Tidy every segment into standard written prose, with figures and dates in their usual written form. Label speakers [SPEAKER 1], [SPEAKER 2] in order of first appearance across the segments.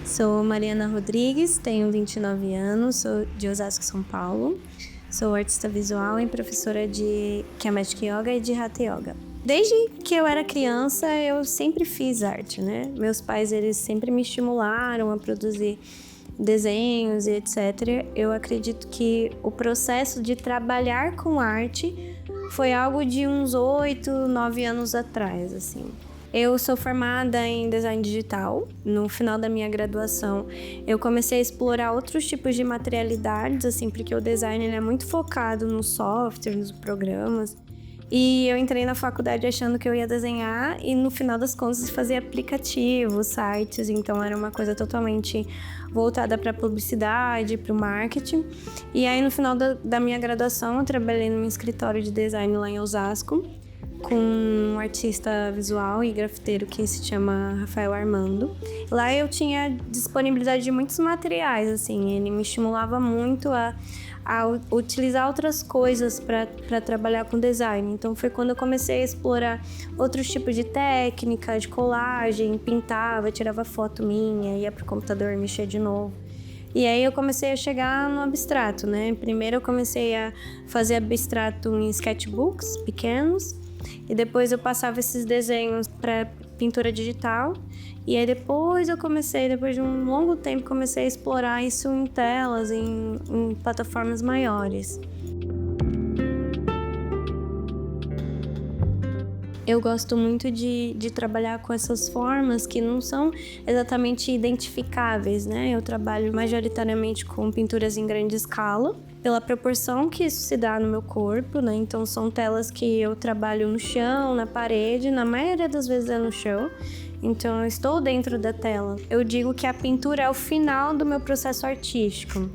[SPEAKER 1] Sou Mariana Rodrigues, tenho 29 anos, sou de Osasco, São Paulo. Sou artista visual e professora de Kiamatic Yoga e de Hatha Yoga. Desde que eu era criança, eu sempre fiz arte, né? Meus pais, eles sempre me estimularam a produzir desenhos e etc. Eu acredito que o processo de trabalhar com arte foi algo de uns 8, 9 anos atrás, assim. Eu sou formada em design digital. No final da minha graduação, eu comecei a explorar outros tipos de materialidades, assim, porque o design ele é muito focado no software, nos programas. E eu entrei na faculdade achando que eu ia desenhar e no final das contas fazer aplicativos, sites, então era uma coisa totalmente voltada para publicidade, para o marketing. E aí no final da minha graduação eu trabalhei num escritório de design lá em Osasco com um artista visual e grafiteiro que se chama Rafael Armando. Lá eu tinha disponibilidade de muitos materiais, assim, ele me estimulava muito a utilizar outras coisas para trabalhar com design. Então foi quando eu comecei a explorar outros tipos de técnica, de colagem, pintava, tirava foto minha, ia pro computador mexer de novo. E aí eu comecei a chegar no abstrato, né? Primeiro eu comecei a fazer abstrato em sketchbooks pequenos e depois eu passava esses desenhos para pintura digital. E aí depois de um longo tempo, comecei a explorar isso em telas, em plataformas maiores. Eu gosto muito de trabalhar com essas formas que não são exatamente identificáveis, né? Eu trabalho majoritariamente com pinturas em grande escala, pela proporção que isso se dá no meu corpo, né? Então são telas que eu trabalho no chão, na parede, na maioria das vezes é no chão. Então eu estou dentro da tela. Eu digo que a pintura é o final do meu processo artístico.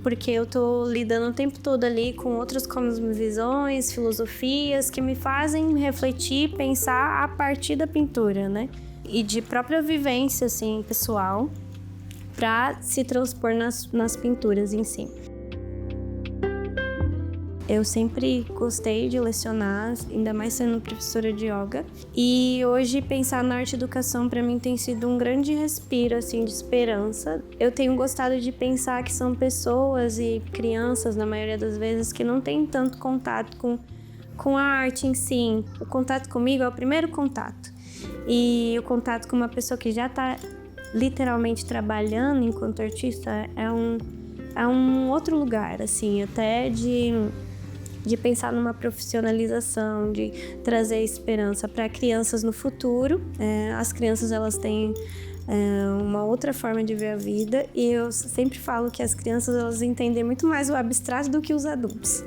[SPEAKER 1] Porque eu tô lidando o tempo todo ali com outras cosmovisões, filosofias que me fazem refletir, pensar a partir da pintura, né? E de própria vivência, assim, pessoal, para se transpor nas pinturas em si. Eu sempre gostei de lecionar, ainda mais sendo professora de yoga. E hoje pensar na arte educação para mim tem sido um grande respiro assim de esperança. Eu tenho gostado de pensar que são pessoas e crianças, na maioria das vezes, que não têm tanto contato com a arte em si. O contato comigo é o primeiro contato. E o contato com uma pessoa que já está literalmente trabalhando enquanto artista é um outro lugar, assim, até de pensar numa profissionalização, de trazer esperança para crianças no futuro. As crianças, elas têm uma outra forma de ver a vida e eu sempre falo que as crianças, elas entendem muito mais o abstrato do que os adultos.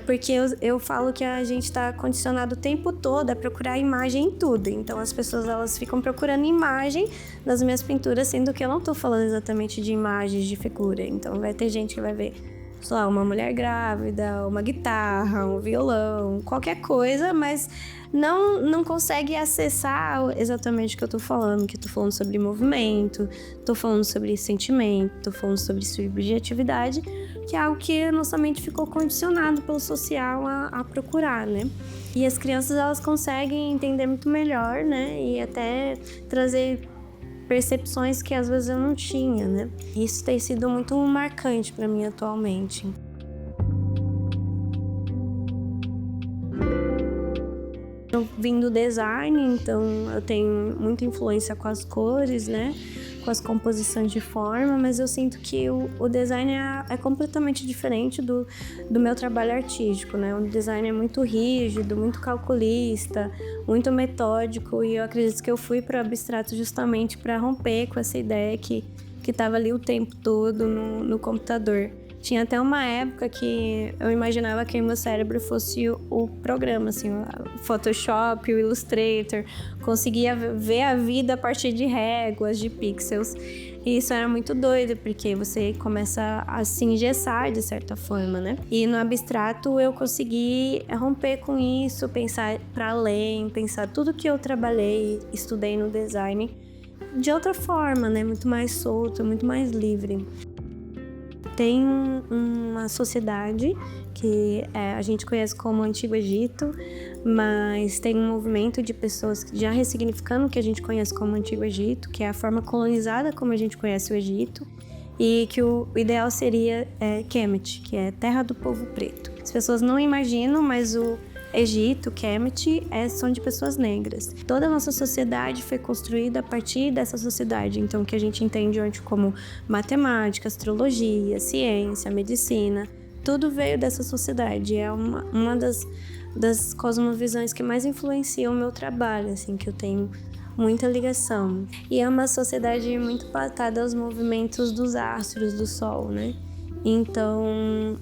[SPEAKER 1] Porque eu falo que a gente está condicionado o tempo todo a procurar imagem em tudo. Então as pessoas, elas ficam procurando imagem nas minhas pinturas, sendo que eu não estou falando exatamente de imagens de figura. Então vai ter gente que vai ver, sei lá, uma mulher grávida, uma guitarra, um violão, qualquer coisa, mas não consegue acessar exatamente o que eu tô falando, que eu tô falando sobre movimento, tô falando sobre sentimento, tô falando sobre subjetividade, que é algo que a nossa mente ficou condicionado pelo social a procurar, né? E as crianças, elas conseguem entender muito melhor, né? E até trazer percepções que às vezes eu não tinha, né? Isso tem sido muito marcante para mim atualmente. Eu vim do design, então eu tenho muita influência com as cores, né? Com as composições de forma, mas eu sinto que o design é completamente diferente do meu trabalho artístico, né? O design é muito rígido, muito calculista, muito metódico, e eu acredito que eu fui para o abstrato justamente para romper com essa ideia que estava ali o tempo todo no computador. Tinha até uma época que eu imaginava que o meu cérebro fosse o programa, assim, o Photoshop, o Illustrator. Conseguia ver a vida a partir de réguas, de pixels. E isso era muito doido, porque você começa a se engessar de certa forma, né? E no abstrato eu consegui romper com isso, pensar para além, pensar tudo que eu trabalhei, estudei no design de outra forma, né? Muito mais solto, muito mais livre. tem uma sociedade que a gente conhece como Antigo Egito, mas tem um movimento de pessoas já ressignificando o que a gente conhece como Antigo Egito, que é a forma colonizada como a gente conhece o Egito, e que o ideal seria Kemet, que é terra do povo preto. As pessoas não imaginam, mas o Egito, Kemet, são de pessoas negras. Toda a nossa sociedade foi construída a partir dessa sociedade. Então, o que a gente entende hoje como matemática, astrologia, ciência, medicina, tudo veio dessa sociedade. É uma das cosmovisões que mais influenciam o meu trabalho, assim, que eu tenho muita ligação. E é uma sociedade muito pautada aos movimentos dos astros, do sol, né? Então,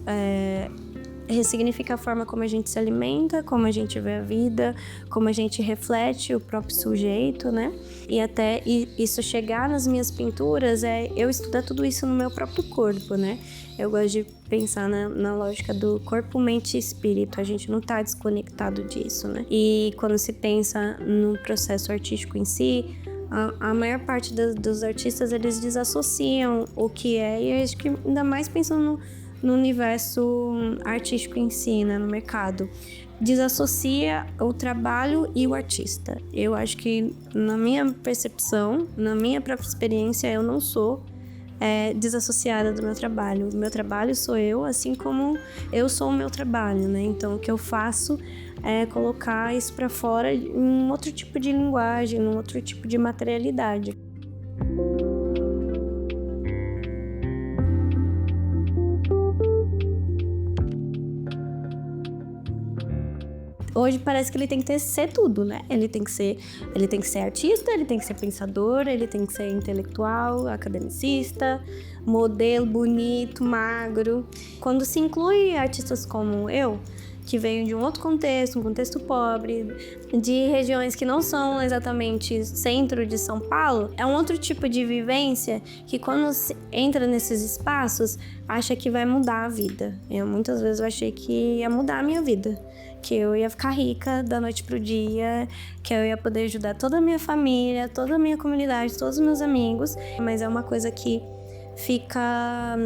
[SPEAKER 1] ressignifica a forma como a gente se alimenta, como a gente vê a vida, como a gente reflete o próprio sujeito, né? E até isso chegar nas minhas pinturas eu estudar tudo isso no meu próprio corpo, né? Eu gosto de pensar na lógica do corpo, mente e espírito. A gente não tá desconectado disso, né? E quando se pensa no processo artístico em si, a maior parte dos artistas, eles desassociam o que e eu acho que ainda mais pensando no universo artístico em si, né, no mercado, desassocia o trabalho e o artista. Eu acho que, na minha percepção, na minha própria experiência, eu não sou desassociada do meu trabalho. O meu trabalho sou eu, assim como eu sou o meu trabalho, né? Então, o que eu faço é colocar isso para fora em um outro tipo de linguagem, num outro tipo de materialidade. Hoje parece que ele tem que ser tudo, né? Ele tem que ser artista, ele tem que ser pensador, ele tem que ser intelectual, academicista, modelo bonito, magro. Quando se inclui artistas como eu, que veio de um outro contexto, um contexto pobre, de regiões que não são exatamente centro de São Paulo, é um outro tipo de vivência que quando se entra nesses espaços, acha que vai mudar a vida. Muitas vezes eu achei que ia mudar a minha vida, que eu ia ficar rica da noite pro dia, que eu ia poder ajudar toda a minha família, toda a minha comunidade, todos os meus amigos, mas é uma coisa que fica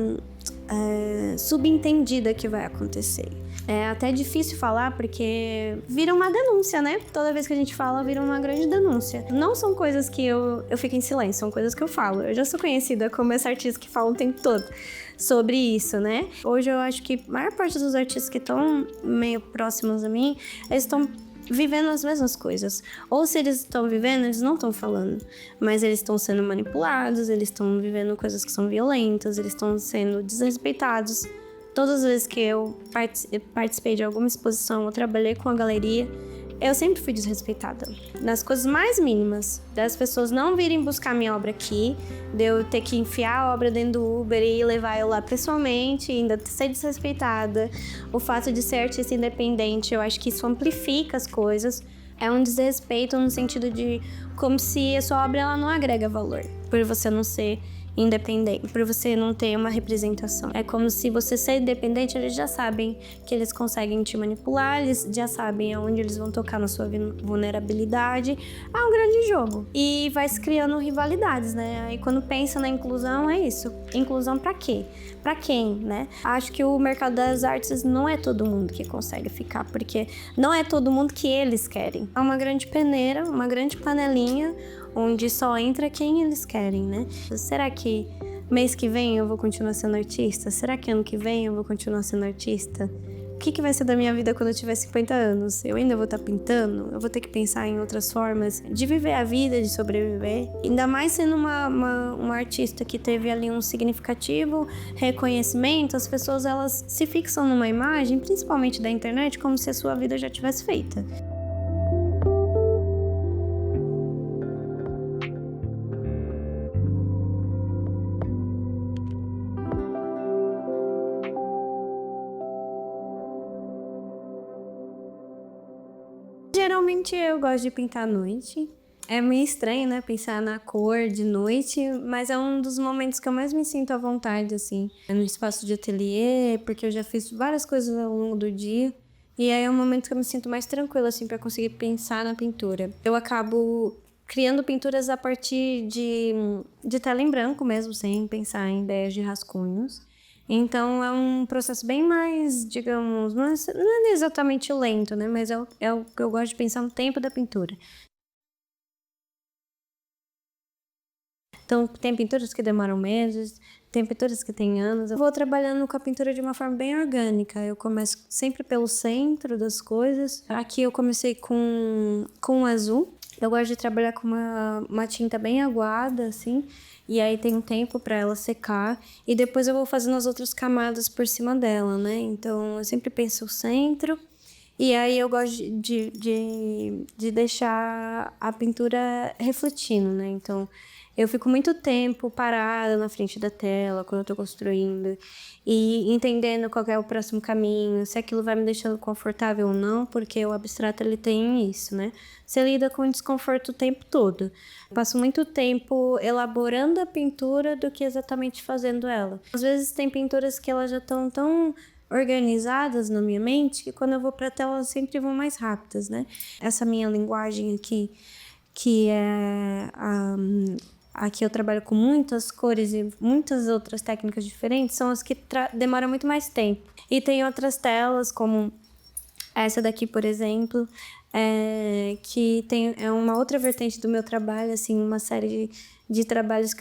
[SPEAKER 1] subentendida que vai acontecer. É até difícil falar porque vira uma denúncia, né? Toda vez que a gente fala, vira uma grande denúncia. Não são coisas que eu fico em silêncio, são coisas que eu falo. Eu já sou conhecida como essa artista que fala o tempo todo sobre isso, né? Hoje eu acho que a maior parte dos artistas que estão meio próximos a mim, eles estão vivendo as mesmas coisas. Ou se eles estão vivendo, eles não estão falando. Mas eles estão sendo manipulados, eles estão vivendo coisas que são violentas, eles estão sendo desrespeitados. Todas as vezes que eu participei de alguma exposição, eu trabalhei com a galeria, eu sempre fui desrespeitada. Nas coisas mais mínimas, das pessoas não virem buscar minha obra aqui, de eu ter que enfiar a obra dentro do Uber e levar eu lá pessoalmente, e ainda ser desrespeitada. O fato de ser artista independente, eu acho que isso amplifica as coisas. É um desrespeito no sentido de como se a sua obra ela não agrega valor, por você não ser independente, por você não ter uma representação. É como se você ser independente, eles já sabem que eles conseguem te manipular, eles já sabem aonde eles vão tocar na sua vulnerabilidade. É um grande jogo. E vai se criando rivalidades, né? Aí quando pensa na inclusão, é isso. Inclusão pra quê? Pra quem, né? Acho que o mercado das artes não é todo mundo que consegue ficar, porque não é todo mundo que eles querem. É uma grande peneira, uma grande panelinha, onde só entra quem eles querem, né? Será que mês que vem eu vou continuar sendo artista? Será que ano que vem eu vou continuar sendo artista? O que vai ser da minha vida quando eu tiver 50 anos? Eu ainda vou estar pintando? Eu vou ter que pensar em outras formas de viver a vida, de sobreviver? Ainda mais sendo uma artista que teve ali um significativo reconhecimento, as pessoas elas se fixam numa imagem, principalmente da internet, como se a sua vida já tivesse feita. Geralmente eu gosto de pintar à noite. É meio estranho, né? Pensar na cor de noite, mas é um dos momentos que eu mais me sinto à vontade, assim. É no espaço de ateliê, porque eu já fiz várias coisas ao longo do dia. E aí é um momento que eu me sinto mais tranquila, assim, pra conseguir pensar na pintura. Eu acabo criando pinturas a partir de tela em branco mesmo, sem pensar em ideias de rascunhos. Então, é um processo bem mais, digamos, não é exatamente lento, né? Mas é o que eu gosto de pensar no tempo da pintura. Então, tem pinturas que demoram meses, tem pinturas que tem anos. Eu vou trabalhando com a pintura de uma forma bem orgânica. Eu começo sempre pelo centro das coisas. Aqui eu comecei com azul. Eu gosto de trabalhar com uma tinta bem aguada, assim. E aí tem um tempo para ela secar. E depois eu vou fazendo as outras camadas por cima dela, né? Então, eu sempre penso o centro. E aí eu gosto de deixar a pintura refletindo, né? Então, eu fico muito tempo parada na frente da tela quando eu tô construindo e entendendo qual é o próximo caminho, se aquilo vai me deixando confortável ou não, porque o abstrato ele tem isso, né? Você lida com desconforto o tempo todo. Eu passo muito tempo elaborando a pintura do que exatamente fazendo ela. Às vezes tem pinturas que elas já estão tão organizadas na minha mente que quando eu vou para a tela elas sempre vão mais rápidas, né? Essa minha linguagem aqui, que é aqui eu trabalho com muitas cores e muitas outras técnicas diferentes, são as que demoram muito mais tempo. E tem outras telas, como essa daqui, por exemplo, que é uma outra vertente do meu trabalho, assim, uma série de trabalhos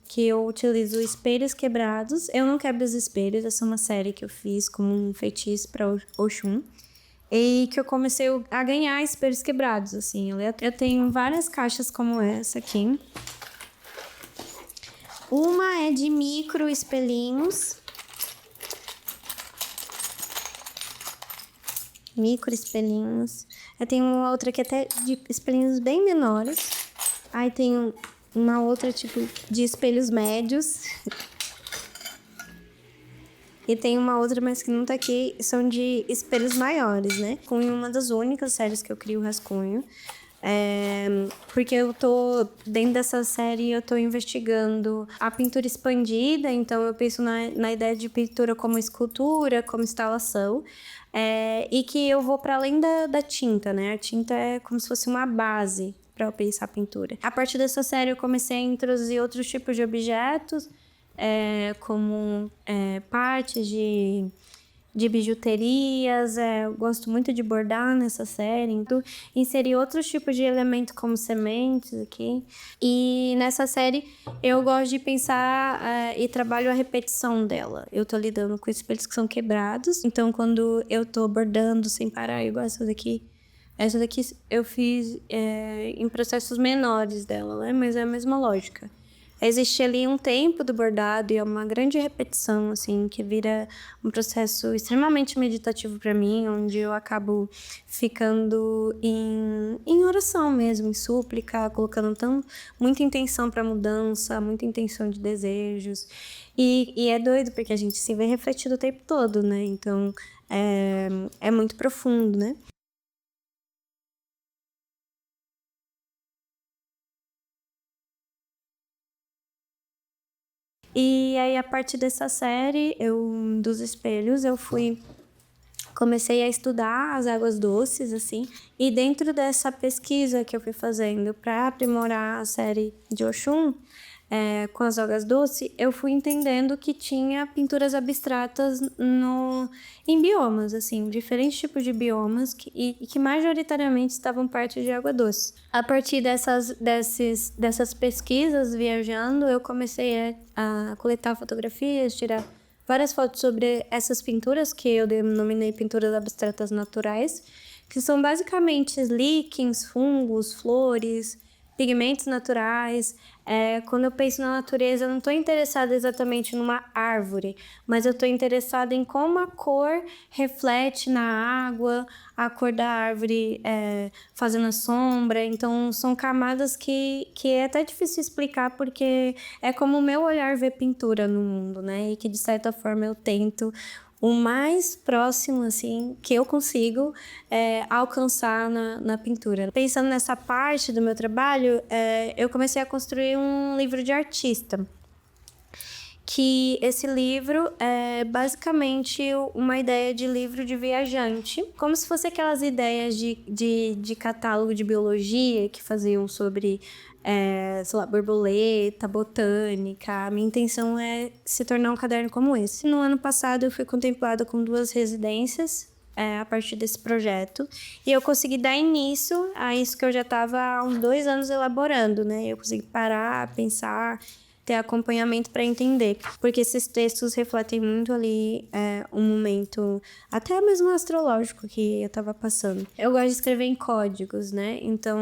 [SPEAKER 1] que eu utilizo espelhos quebrados. Eu não quebro os espelhos, essa é uma série que eu fiz como um feitiço para Oxum. E que eu comecei a ganhar espelhos quebrados, assim. Eu tenho várias caixas como essa aqui. Uma é de micro espelhinhos. Micro espelhinhos. Eu tenho uma outra que é até de espelhinhos bem menores. Aí tem uma outra tipo de espelhos médios. E tem uma outra, mas que não tá aqui, são de espelhos maiores, né? Com uma das únicas séries que eu crio rascunho. Porque eu tô, dentro dessa série, eu tô investigando a pintura expandida, então eu penso na ideia de pintura como escultura, como instalação, e que eu vou para além da tinta, né? A tinta é como se fosse uma base para eu pensar a pintura. A partir dessa série, eu comecei a introduzir outros tipos de objetos, como partes de bijuterias, eu gosto muito de bordar nessa série, então inseri outros tipos de elementos como sementes aqui. E nessa série eu gosto de pensar e trabalho a repetição dela. Eu tô lidando com espelhos que são quebrados, então quando eu tô bordando sem parar, igual essa daqui. Essa daqui eu fiz em processos menores dela, né? Mas é a mesma lógica. Existe ali um tempo do bordado e é uma grande repetição, assim, que vira um processo extremamente meditativo para mim, onde eu acabo ficando em oração mesmo, em súplica, colocando muita intenção para mudança, muita intenção de desejos. E é doido, porque a gente se vê refletido o tempo todo, né? Então, é muito profundo, né? E aí, a partir dessa série, dos espelhos, comecei a estudar as águas doces, assim. E dentro dessa pesquisa que eu fui fazendo para aprimorar a série de Oxum, com as águas doces, eu fui entendendo que tinha pinturas abstratas em biomas, assim, diferentes tipos de biomas e que majoritariamente estavam perto de água doce. A partir dessas pesquisas viajando, eu comecei a coletar fotografias, tirar várias fotos sobre essas pinturas que eu denominei pinturas abstratas naturais, que são basicamente líquens, fungos, flores, pigmentos naturais. Quando eu penso na natureza, eu não estou interessada exatamente numa árvore, mas eu estou interessada em como a cor reflete na água, a cor da árvore fazendo a sombra. Então, são camadas que é até difícil explicar, porque é como o meu olhar vê pintura no mundo, né? E que, de certa forma, eu tento o mais próximo, assim, que eu consigo alcançar na pintura. Pensando nessa parte do meu trabalho, eu comecei a construir um livro de artista. que esse livro é basicamente uma ideia de livro de viajante, como se fosse aquelas ideias de catálogo de biologia que faziam sobre, sei lá, borboleta, botânica. A minha intenção é se tornar um caderno como esse. No ano passado eu fui contemplada com 2 residências, a partir desse projeto. E eu consegui dar início a isso que eu já estava há uns 2 anos elaborando, né? Eu consegui parar, pensar, ter acompanhamento para entender. Porque esses textos refletem muito ali um momento, até mesmo astrológico, que eu estava passando. Eu gosto de escrever em códigos, né? Então,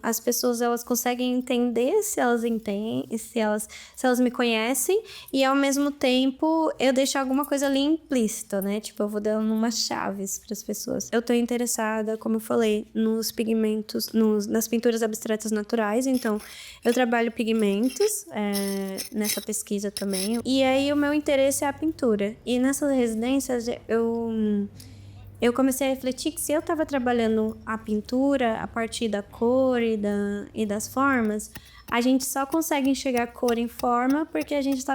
[SPEAKER 1] as pessoas, elas conseguem entender se elas entendem, se elas me conhecem, e ao mesmo tempo eu deixo alguma coisa ali implícita, né? Tipo, eu vou dando umas chaves para as pessoas. Eu tô interessada, como eu falei, nos pigmentos, nas pinturas abstratas naturais, então eu trabalho pigmentos, nessa pesquisa também. E aí o meu interesse é a pintura. E nessas residências eu comecei a refletir que se eu estava trabalhando a pintura a partir da cor e das formas, a gente só consegue enxergar cor em forma porque a gente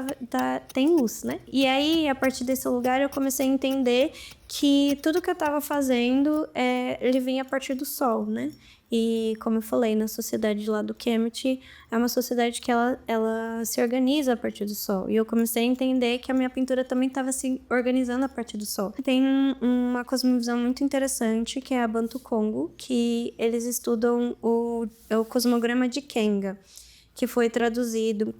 [SPEAKER 1] tem luz, né? E aí, a partir desse lugar, eu comecei a entender que tudo que eu estava fazendo, ele vinha a partir do sol, né? E, como eu falei, na sociedade lá do Kemet, é uma sociedade que ela se organiza a partir do sol. E eu comecei a entender que a minha pintura também estava se organizando a partir do sol. Tem uma cosmovisão muito interessante, que é a Bantu Congo, que eles estudam o cosmograma de Kenga, que foi traduzido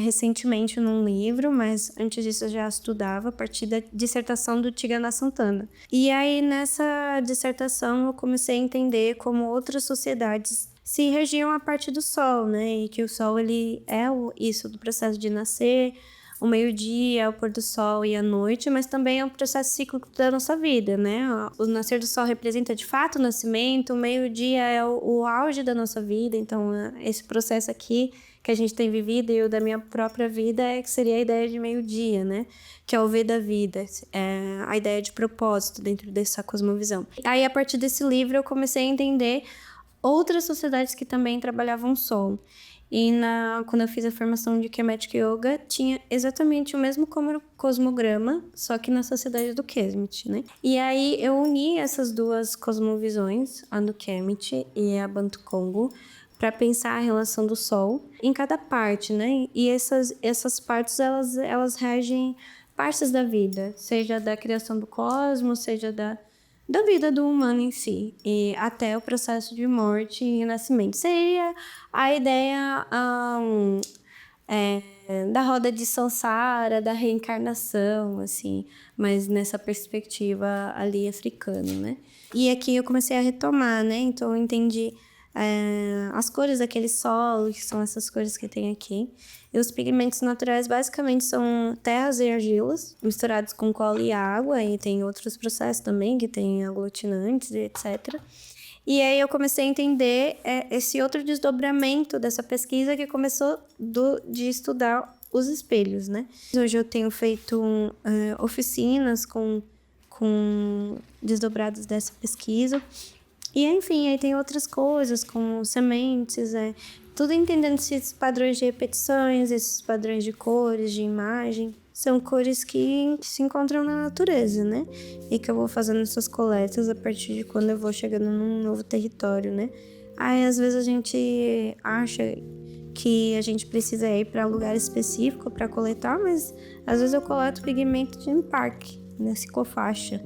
[SPEAKER 1] recentemente num livro, mas antes disso eu já estudava a partir da dissertação do Tigana Santana. E aí, nessa dissertação, eu comecei a entender como outras sociedades se regiam a partir do Sol, né? E que o Sol, ele é isso do processo de nascer, o meio-dia, o pôr do sol e a noite, mas também é um processo cíclico da nossa vida, né? O nascer do sol representa, de fato, o nascimento, o meio-dia é o auge da nossa vida, então esse processo aqui que a gente tem vivido e o da minha própria vida que seria a ideia de meio-dia, né? Que é o V da vida, a ideia de propósito dentro dessa cosmovisão. Aí, a partir desse livro, eu comecei a entender outras sociedades que também trabalhavam o sol. E quando eu fiz a formação de Kemetic Yoga, tinha exatamente o mesmo cosmograma, só que na sociedade do Kemet, né? E aí eu uni essas 2 cosmovisões, a do Kemet e a Bantu Congo, para pensar a relação do Sol em cada parte, né? E essas partes, elas regem partes da vida, seja da criação do cosmos, seja da vida do humano em si, e até o processo de morte e nascimento. Seria a ideia da roda de Sansara, da reencarnação, assim, mas nessa perspectiva ali africana, né? E aqui eu comecei a retomar, né? Então eu entendi as cores daquele solo, que são essas cores que tem aqui. E os pigmentos naturais basicamente são terras e argilas misturados com cola e água, e tem outros processos também que tem aglutinantes e etc. E aí eu comecei a entender esse outro desdobramento dessa pesquisa que começou de estudar os espelhos, né? Hoje eu tenho feito oficinas com desdobrados dessa pesquisa. E, enfim, aí tem outras coisas, como sementes, tudo entendendo esses padrões de repetições, esses padrões de cores, de imagem. São cores que se encontram na natureza, né? E que eu vou fazendo essas coletas a partir de quando eu vou chegando num novo território, né? Aí, às vezes, a gente acha que a gente precisa ir para um lugar específico para coletar, mas às vezes eu coleto pigmento de um parque, né, ciclofaixa.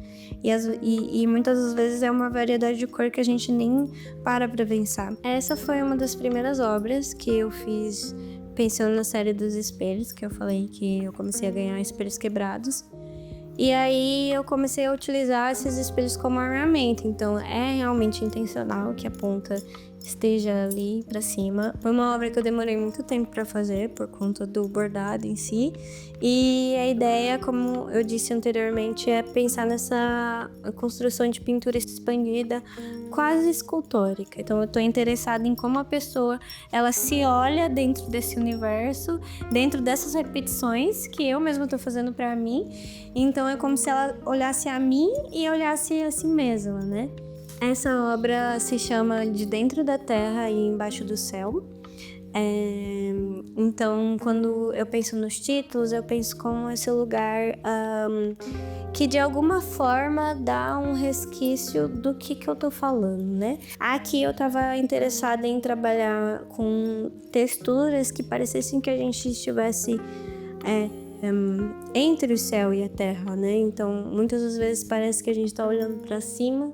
[SPEAKER 1] E muitas das vezes é uma variedade de cor que a gente nem para pensar. Essa foi uma das primeiras obras que eu fiz pensando na série dos espelhos, que eu falei que eu comecei a ganhar espelhos quebrados. E aí eu comecei a utilizar esses espelhos como armamento, então é realmente intencional que a ponta esteja ali pra cima. Foi uma obra que eu demorei muito tempo para fazer por conta do bordado em si, e a ideia, como eu disse anteriormente, é pensar nessa construção de pintura expandida, quase escultórica. Então eu tô interessada em como a pessoa ela se olha dentro desse universo, dentro dessas repetições que eu mesma tô fazendo para mim. Então é como se ela olhasse a mim e olhasse a si mesma, né? Essa obra se chama De Dentro da Terra e Embaixo do Céu. Então, quando eu penso nos títulos, eu penso como esse lugar que de alguma forma dá um resquício do que eu tô falando, né? Aqui eu tava interessada em trabalhar com texturas que parecessem que a gente estivesse entre o céu e a terra, né? Então, muitas das vezes parece que a gente tá olhando para cima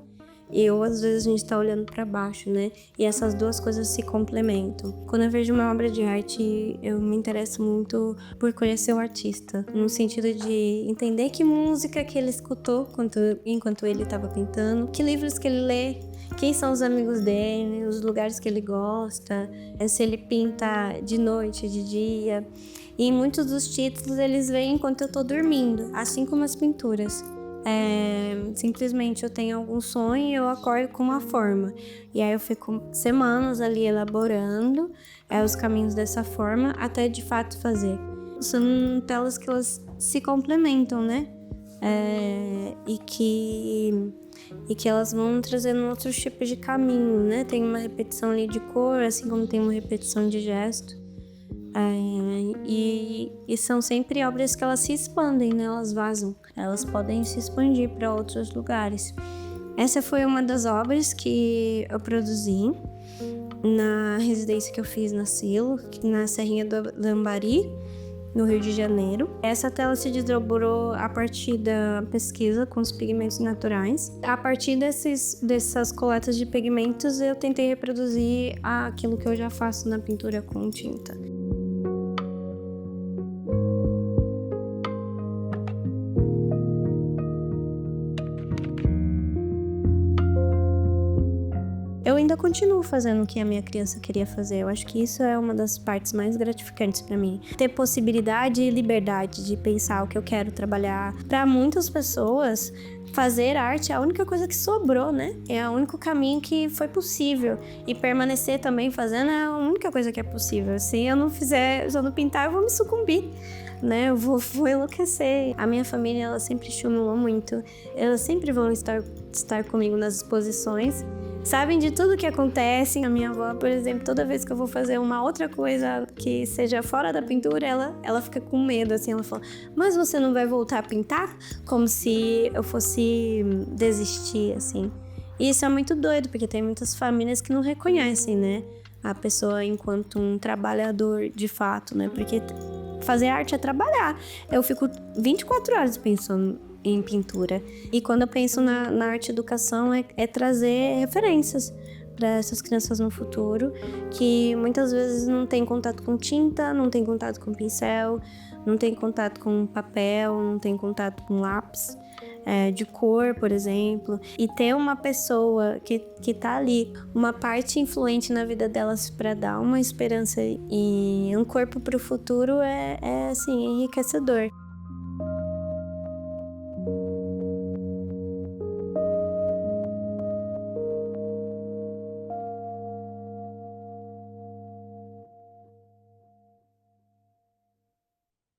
[SPEAKER 1] ou às vezes a gente tá olhando para baixo, né? E essas duas coisas se complementam. Quando eu vejo uma obra de arte, eu me interesso muito por conhecer o artista, no sentido de entender que música que ele escutou enquanto ele estava pintando, que livros que ele lê, quem são os amigos dele, os lugares que ele gosta, se ele pinta de noite, de dia. E em muitos dos títulos eles vêm enquanto eu tô dormindo, assim como as pinturas. Simplesmente eu tenho algum sonho e eu acordo com uma forma. E aí eu fico semanas ali elaborando os caminhos dessa forma até de fato fazer. São telas que elas se complementam, né? E que elas vão trazendo outros tipos de caminho, né? Tem uma repetição ali de cor, assim como tem uma repetição de gesto. E são sempre obras que elas se expandem, né? Elas vazam, elas podem se expandir para outros lugares. Essa foi uma das obras que eu produzi na residência que eu fiz na Silo, na Serrinha do Lambari, no Rio de Janeiro. Essa tela se desdobrou a partir da pesquisa com os pigmentos naturais. A partir dessas coletas de pigmentos, eu tentei reproduzir aquilo que eu já faço na pintura com tinta. Eu ainda continuo fazendo o que a minha criança queria fazer. Eu acho que isso é uma das partes mais gratificantes para mim. Ter possibilidade e liberdade de pensar o que eu quero trabalhar. Para muitas pessoas, fazer arte é a única coisa que sobrou, né? É o único caminho que foi possível. E permanecer também fazendo é a única coisa que é possível. Se eu não pintar, eu vou me sucumbir, né? Eu vou enlouquecer. A minha família, ela sempre estimulou muito. Elas sempre vão estar comigo nas exposições. Sabem de tudo que acontece. A minha avó, por exemplo, toda vez que eu vou fazer uma outra coisa que seja fora da pintura, ela fica com medo, assim. Ela fala, mas você não vai voltar a pintar? Como se eu fosse desistir, assim. E isso é muito doido, porque tem muitas famílias que não reconhecem, né? A pessoa enquanto um trabalhador de fato, né? Porque fazer arte é trabalhar. Eu fico 24 horas pensando em pintura. E quando eu penso na arte-educação, é trazer referências para essas crianças no futuro, que muitas vezes não tem contato com tinta, não tem contato com pincel, não tem contato com papel, não tem contato com lápis de cor, por exemplo. E ter uma pessoa que tá ali, uma parte influente na vida delas para dar uma esperança e um corpo para o futuro é assim, enriquecedor.